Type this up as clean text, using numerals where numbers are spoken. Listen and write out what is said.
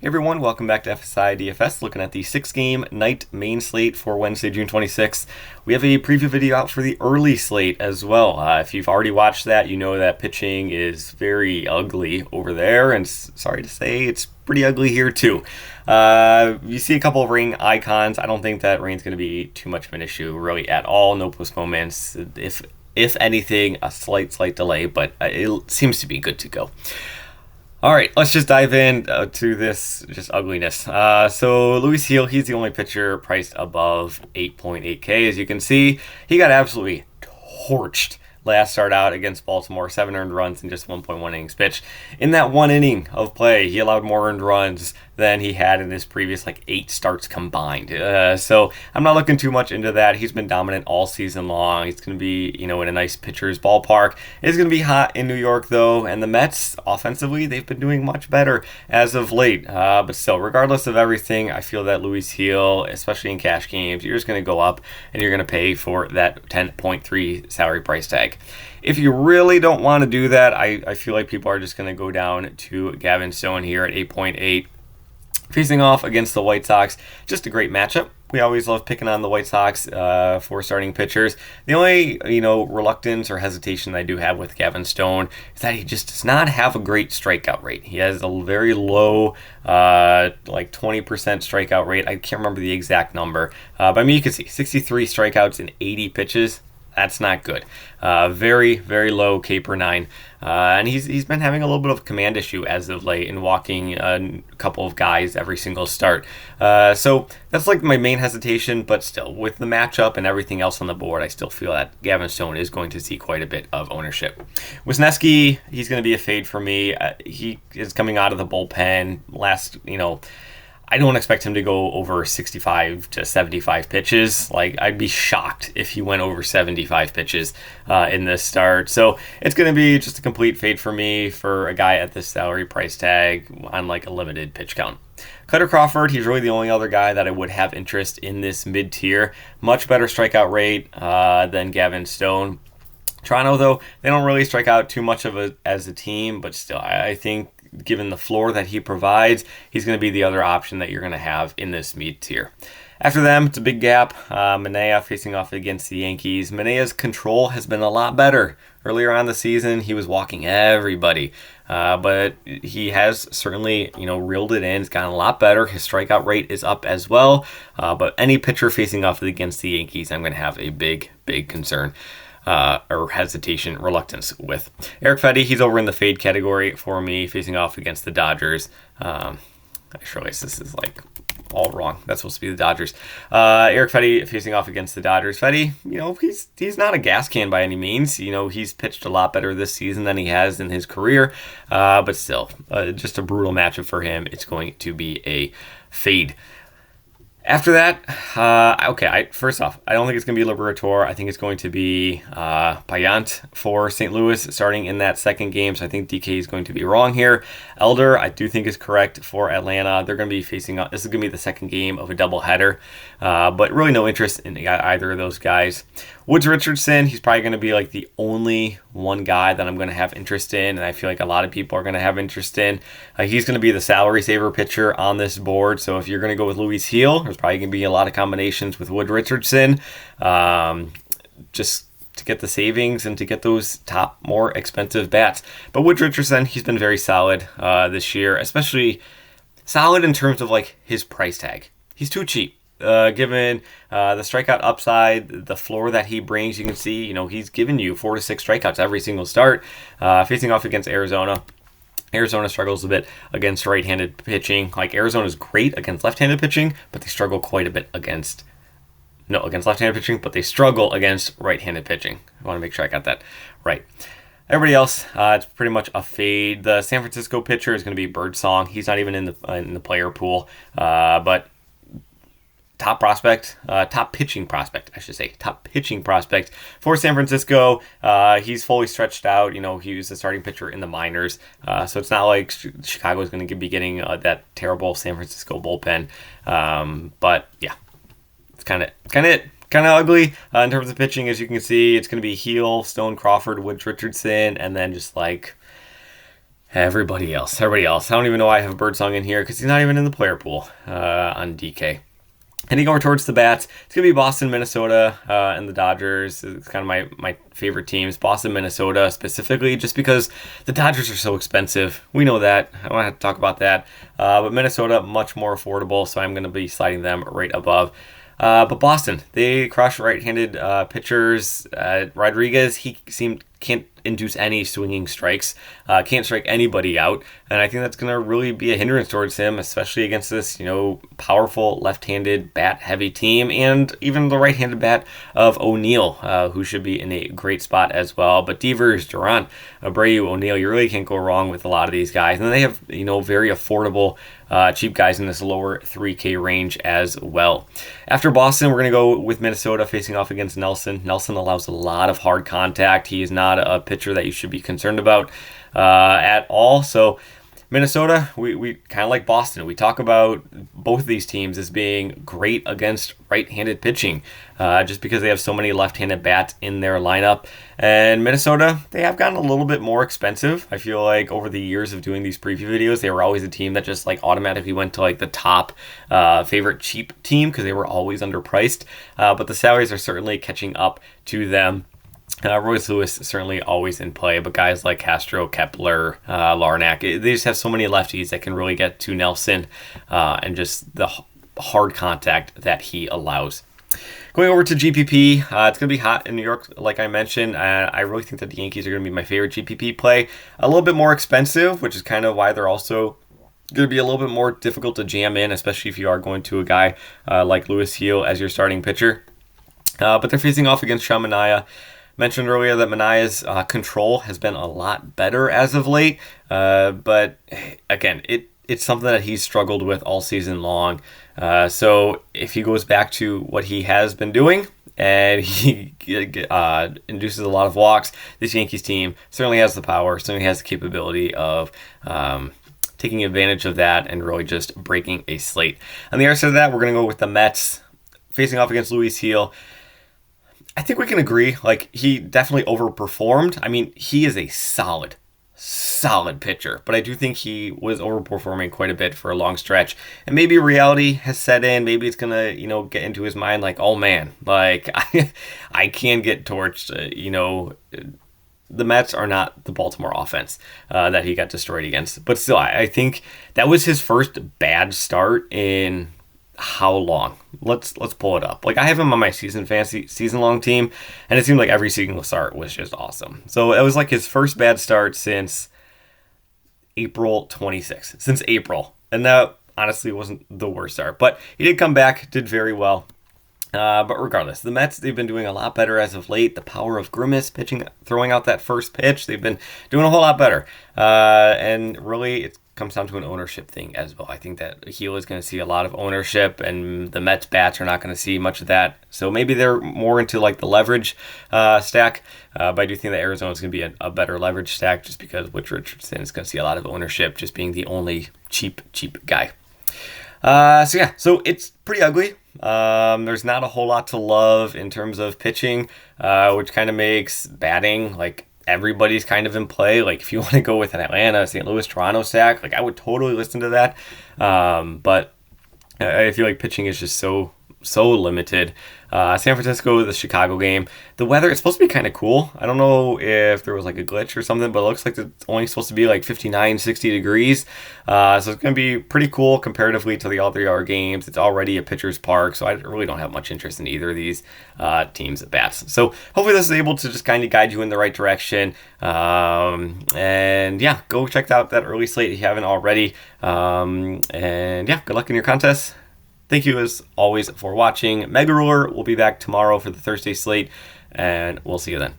Hey everyone, welcome back to FSi DFS, looking at the 6-game night main slate for Wednesday, June 26th. We have a preview video out for the early slate as well. If you've already watched that, you know that pitching is very ugly over there, and sorry to say, it's pretty ugly here too. You see a couple of rain icons. I don't think that rain's going to be too much of an issue really at all. No postponements. If anything, a slight delay, but it seems to be good to go. All right, let's just dive in to this just ugliness. So Luis Gil, he's the only pitcher priced above 8.8K. As you can see, he got absolutely torched last start out against Baltimore. 7 earned runs in just 1.1 innings pitched. In that 1 inning of play, he allowed more earned runs than he had in his previous 8 starts combined. So I'm not looking too much into that. He's been dominant all season long. He's going to be, in a nice pitcher's ballpark. It's going to be hot in New York though, and the Mets offensively, they've been doing much better as of late. But still, regardless of everything, I feel that Luis Gil, especially in cash games, you're just going to go up and you're going to pay for that 10.3 salary price tag. If you really don't want to do that, I feel like people are just going to go down to Gavin Stone here at 8.8. Facing off against the White Sox, just a great matchup. We always love picking on the White Sox for starting pitchers. The only, reluctance or hesitation that I do have with Gavin Stone is that he just does not have a great strikeout rate. He has a very low, 20% strikeout rate. I can't remember the exact number. But you can see 63 strikeouts in 80 pitches. That's not good. Very, very low K per 9. And he's been having a little bit of a command issue as of late and walking a couple of guys every single start. So that's my main hesitation, but still, with the matchup and everything else on the board, I still feel that Gavin Stone is going to see quite a bit of ownership. Wisniewski, he's going to be a fade for me. He is coming out of the bullpen I don't expect him to go over 65 to 75 pitches. I'd be shocked if he went over 75 pitches in this start. So it's going to be just a complete fade for me for a guy at this salary price tag on a limited pitch count. Cutter Crawford, he's really the only other guy that I would have interest in this mid-tier. Much better strikeout rate than Gavin Stone. Toronto, though, they don't really strike out too much as a team, but still, I think given the floor that he provides, he's going to be the other option that you're going to have in this mid-tier. After them, it's a big gap. Manaea facing off against the Yankees. Manea's control has been a lot better. Earlier on the season, he was walking everybody, but he has certainly, reeled it in. It's gotten a lot better. His strikeout rate is up as well, but any pitcher facing off against the Yankees, I'm going to have a big concern. Or hesitation, reluctance with. Eric Fedde, he's over in the fade category for me, facing off against the Dodgers. I just realized this is all wrong. That's supposed to be the Dodgers. Eric Fedde facing off against the Dodgers. Fedde, he's not a gas can by any means. He's pitched a lot better this season than he has in his career. But still, just a brutal matchup for him. It's going to be a fade. After that, first off, I don't think it's going to be Liberator. I think it's going to be Payant for St. Louis starting in that second game. So I think DK is going to be wrong here. Elder, I do think is correct for Atlanta. They're going to be facing up. This is going to be the second game of a doubleheader, but really no interest in either of those guys. Woods Richardson, he's probably going to be the only one guy that I'm going to have interest in, and I feel like a lot of people are going to have interest in. He's going to be the salary saver pitcher on this board, so if you're going to go with Luis Gil, there's probably going to be a lot of combinations with Wood Richardson, just to get the savings and to get those top, more expensive bats. But Wood Richardson, he's been very solid this year, especially solid in terms of his price tag. He's too cheap. Given the strikeout upside, the floor that he brings, you can see, he's given you 4 to 6 strikeouts every single start. Facing off against Arizona. Arizona struggles a bit against right-handed pitching. Arizona's great against left-handed pitching, but they struggle quite a bit against left-handed pitching, but they struggle against right-handed pitching. I want to make sure I got that right. Everybody else, it's pretty much a fade. The San Francisco pitcher is going to be Birdsong. He's not even in the player pool, but top pitching prospect for San Francisco. He's fully stretched out. He was a starting pitcher in the minors. So it's not like Chicago is going to be getting that terrible San Francisco bullpen. But yeah, it's kind of it. Kind of ugly in terms of pitching. As you can see, it's going to be Gil, Stone, Crawford, Woods Richardson, and then just Everybody else. I don't even know why I have Birdsong in here because he's not even in the player pool on DK. Heading over towards the bats, it's going to be Boston, Minnesota, and the Dodgers. It's kind of my favorite teams. Boston, Minnesota specifically, just because the Dodgers are so expensive. We know that. I don't have to talk about that. But Minnesota, much more affordable, so I'm going to be sliding them right above. But Boston, they crush right-handed pitchers. Rodriguez, he can't induce any swinging strikes, can't strike anybody out, and I think that's going to really be a hindrance towards him, especially against this, powerful left-handed bat-heavy team, and even the right-handed bat of O'Neill, who should be in a great spot as well. But Devers, Durant, Abreu, O'Neill, you really can't go wrong with a lot of these guys, and then they have very affordable, cheap guys in this lower 3K range as well. After Boston, we're going to go with Minnesota facing off against Nelson. Nelson allows a lot of hard contact. He is not a pitcher that you should be concerned about at all. So Minnesota, we kind of like Boston. We talk about both of these teams as being great against right-handed pitching just because they have so many left-handed bats in their lineup. And Minnesota, they have gotten a little bit more expensive. I feel like over the years of doing these preview videos, they were always a team that just automatically went to the top favorite cheap team because they were always underpriced. But the salaries are certainly catching up to them. Royce Lewis certainly always in play, but guys like Castro, Kepler, Larnack, they just have so many lefties that can really get to Nelson and just the hard contact that he allows. Going over to GPP, it's going to be hot in New York, like I mentioned. I really think that the Yankees are going to be my favorite GPP play. A little bit more expensive, which is kind of why they're also going to be a little bit more difficult to jam in, especially if you are going to a guy like Louis Heel as your starting pitcher. But they're facing off against Sean Manaea. Mentioned earlier that Manaea's control has been a lot better as of late, but again, it's something that he's struggled with all season long. So if he goes back to what he has been doing and he induces a lot of walks, this Yankees team certainly has the power, certainly has the capability of taking advantage of that and really just breaking a slate. On the other side of that, we're going to go with the Mets facing off against Louis Heel. I think we can agree, he definitely overperformed. I mean, he is a solid pitcher, but I do think he was overperforming quite a bit for a long stretch. And maybe reality has set in. Maybe it's going to, get into his mind oh man, I can get torched, the Mets are not the Baltimore offense that he got destroyed against. But still, I think that was his first bad start in how long? Let's pull it up. I have him on my season-long team, and it seemed like every single start was just awesome. So it was his first bad start since April 26th. Since April. And that honestly wasn't the worst start. But he did come back, did very well. But regardless, the Mets, they've been doing a lot better as of late. The power of Grimace pitching, throwing out that first pitch, they've been doing a whole lot better. And really, it comes down to an ownership thing as well. I think that Heel is going to see a lot of ownership, and the Mets bats are not going to see much of that. So maybe they're more into the leverage stack. But I do think that Arizona is going to be a better leverage stack just because Whit Richardson is going to see a lot of ownership, just being the only cheap guy. So it's pretty ugly. There's not a whole lot to love in terms of pitching, which kind of makes batting everybody's kind of in play. If you want to go with an Atlanta, St. Louis, Toronto stack, I would totally listen to that. But I feel like pitching is just so limited. San Francisco, the Chicago game. The weather, it's supposed to be kind of cool. I don't know if there was a glitch or something, but it looks like it's only supposed to be 59, 60 degrees. So it's going to be pretty cool comparatively to the all 3-hour games. It's already a pitcher's park, so I really don't have much interest in either of these teams at bats. So hopefully this is able to just kind of guide you in the right direction. And yeah, go check out that early slate if you haven't already. And yeah, good luck in your contests. Thank you as always for watching. Mega Ruler will be back tomorrow for the Thursday slate, and we'll see you then.